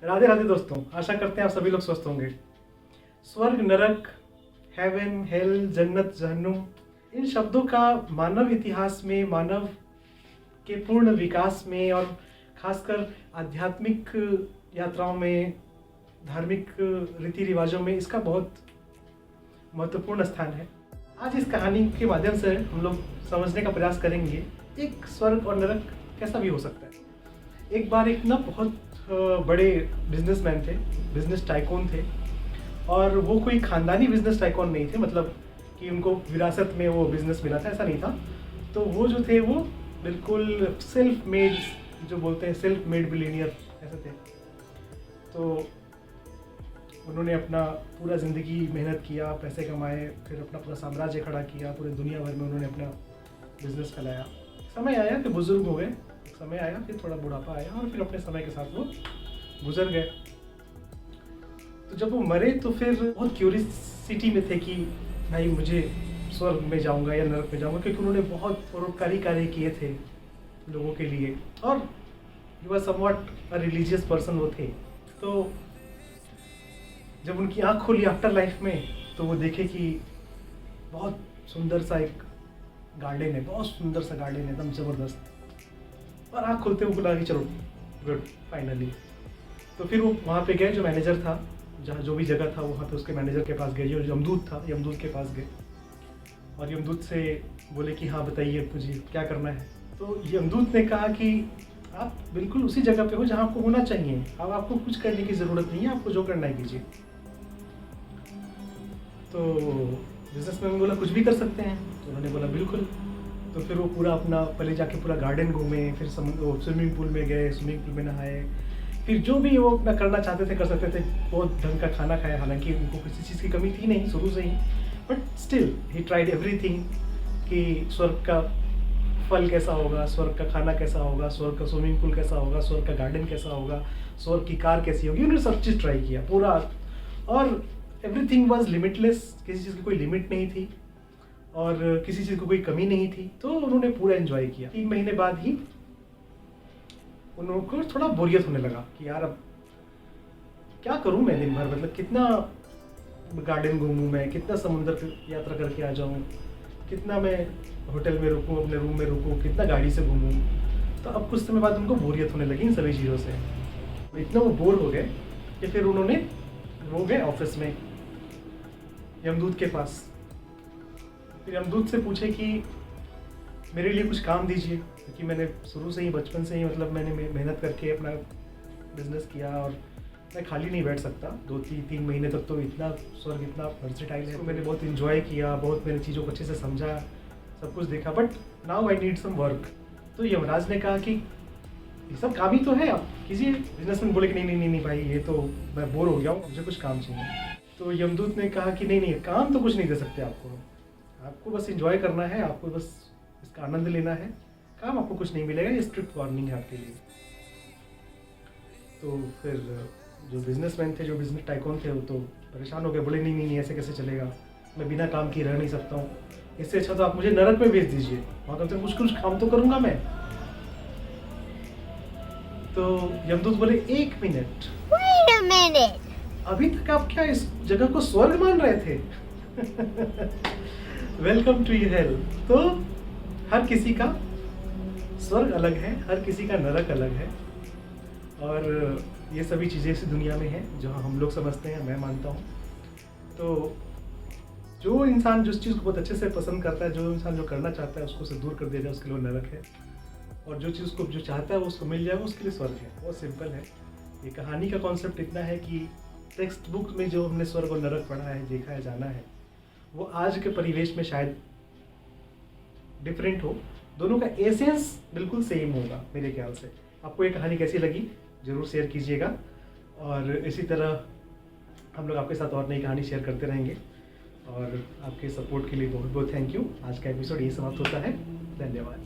राधे राधे दोस्तों, आशा करते हैं आप सभी लोग स्वस्थ होंगे। स्वर्ग, नरक, हेवन, हेल, जन्नत, जहन्नुम, इन शब्दों का मानव इतिहास में, मानव के पूर्ण विकास में और खासकर आध्यात्मिक यात्राओं में, धार्मिक रीति रिवाजों में इसका बहुत महत्वपूर्ण स्थान है। आज इस कहानी के माध्यम से हम लोग समझने का प्रयास करेंगे एक स्वर्ग और नरक कैसा भी हो सकता है। एक बार एक बहुत बड़े बिजनेसमैन थे, बिजनेस टाइकून थे, और वो कोई खानदानी बिजनेस टाइकून नहीं थे, मतलब कि उनको विरासत में वो बिजनेस मिला था, ऐसा नहीं था। तो वो जो थे वो बिल्कुल सेल्फ मेड, जो बोलते हैं सेल्फ मेड बिलियनियर ऐसे थे। तो उन्होंने अपना पूरा ज़िंदगी मेहनत किया, पैसे कमाए, फिर अपना पूरा साम्राज्य खड़ा किया, पूरे दुनिया भर में उन्होंने अपना बिजनेस फैलाया। समय आया कि बुजुर्ग हो गए, समय आया फिर थोड़ा बुढ़ापा आया और फिर अपने समय के साथ वो गुजर गए। तो जब वो मरे तो फिर बहुत क्यूरियसिटी में थे कि भाई मुझे स्वर्ग में जाऊंगा या नरक में जाऊंगा, क्योंकि उन्होंने बहुत परोपकारी कार्य किए थे लोगों के लिए और he was somewhat a religious person वो थे। तो जब उनकी आँख खुली आफ्टर लाइफ में तो वो देखे कि बहुत सुंदर सा एक गार्डन है, बहुत सुंदर सा गार्डन है, एकदम ज़बरदस्त। और आँख खुलते हुए लगा कि चलो गुड, फाइनली। तो फिर वो वहाँ पे गए, जो मैनेजर था, जहाँ जो भी जगह था वहाँ पे उसके मैनेजर के पास गए, जो यमदूत था, यमदूत के पास गए और यमदूत से बोले कि हाँ बताइए मुझे क्या करना है। तो यमदूत ने कहा कि आप बिल्कुल उसी जगह पे हो जहाँ आपको होना चाहिए, अब आपको कुछ करने की ज़रूरत नहीं है, आपको जो करना है कीजिए। तो बिजनेसमैन ने बोला कुछ भी कर सकते हैं, तो उन्होंने बोला बिल्कुल। तो फिर वो पूरा अपना पहले जाके पूरा गार्डन घूमे, फिर स्विमिंग पूल में गए, स्विमिंग पूल में नहाए, फिर जो भी वो अपना करना चाहते थे कर सकते थे। बहुत ढंग का खाना खाया, हालांकि उनको किसी चीज़ की कमी थी नहीं शुरू से ही, but still he tried everything कि स्वर्ग का फल कैसा होगा, स्वर्ग का खाना कैसा होगा, स्वर्ग का स्विमिंग पूल कैसा होगा, स्वर्ग का गार्डन कैसा होगा, स्वर्ग की कार कैसी होगी। उन्होंने सब चीज़ ट्राई किया पूरा, और एवरीथिंग वॉज लिमिटलेस, किसी चीज़ की कोई लिमिट नहीं थी और किसी चीज़ को कोई कमी नहीं थी। तो उन्होंने पूरा एंजॉय किया। 3 महीने बाद ही उनको थोड़ा बोरियत होने लगा कि यार अब क्या करूं मैं दिन भर, मतलब कितना गार्डन घूमूं मैं, कितना समुद्र की यात्रा करके आ जाऊं, कितना मैं होटल में रुकूं, अपने रूम में रुकूं, कितना गाड़ी से घूमूं। तो अब कुछ समय बाद उनको बोरियत होने लगी इन सभी चीज़ों से। इतना वो बोर हो गए कि फिर उन्होंने वो गए ऑफिस में यमदूत के पास। फिर यमदूत से पूछे कि मेरे लिए कुछ काम दीजिए, क्योंकि मैंने शुरू से ही, बचपन से ही, मतलब मैंने मेहनत करके अपना बिजनेस किया और मैं खाली नहीं बैठ सकता। 2-3 महीने तक तो इतना स्वर्ग इतना वर्सेटाइल है, तो मैंने बहुत इन्जॉय किया, बहुत मैंने चीज़ों को अच्छे से समझा, सब कुछ देखा, but now I need some work. तो यमराज ने कहा कि ये सब काम ही तो है, आप कीजिए। बिजनेसमैन बोले कि नहीं नहीं नहीं नहीं भाई, ये तो मैं बोर हो गया हूँ, मुझे कुछ काम चाहिए। तो यमदूत ने कहा कि नहीं नहीं, काम तो कुछ नहीं दे सकते आपको, आपको बस इंजॉय करना है, आपको बस इसका आनंद लेना है, काम आपको कुछ नहीं मिलेगा, ये स्ट्रिक्ट वार्निंग है आपके लिए। तो फिर जो बिजनेसमैन थे, जो बिजनेस टाइकून थे, वो तो परेशान हो गए, बोले नहीं नहीं नहीं, ऐसे कैसे चलेगा, मैं बिना काम किए रह नहीं सकता हूँ, इससे अच्छा तो आप मुझे नरक में भेज दीजिए, वहाँ कम से कम कुछ काम तो करूँगा मैं। तो यमदूत बोले 1 मिनट, Wait a minute. अभी तक आप क्या इस जगह को स्वर्ग मान रहे थे? Welcome to hell. तो हर किसी का स्वर्ग अलग है, हर किसी का नरक अलग है, और ये सभी चीज़ें इस दुनिया में हैं जो हम लोग समझते हैं, मैं मानता हूँ। तो जो इंसान जिस चीज़ को बहुत अच्छे से पसंद करता है, जो इंसान जो करना चाहता है उसको से दूर कर दिया जाए, उसके लिए नरक है, और जो चीज़ को जो चाहता है वो उसको मिल जाए, वो उसके लिए स्वर्ग है। बहुत सिंपल है। ये कहानी का कॉन्सेप्ट इतना है कि टेक्स्ट बुक में जो हमने स्वर्ग और नरक पढ़ा है, देखा है, जाना है, वो आज के परिवेश में शायद डिफरेंट हो, दोनों का एसेंस बिल्कुल सेम होगा मेरे ख्याल से। आपको ये कहानी कैसी लगी ज़रूर शेयर कीजिएगा, और इसी तरह हम लोग आपके साथ और नई कहानी शेयर करते रहेंगे, और आपके सपोर्ट के लिए बहुत बहुत थैंक यू। आज का एपिसोड ये समाप्त होता है, धन्यवाद।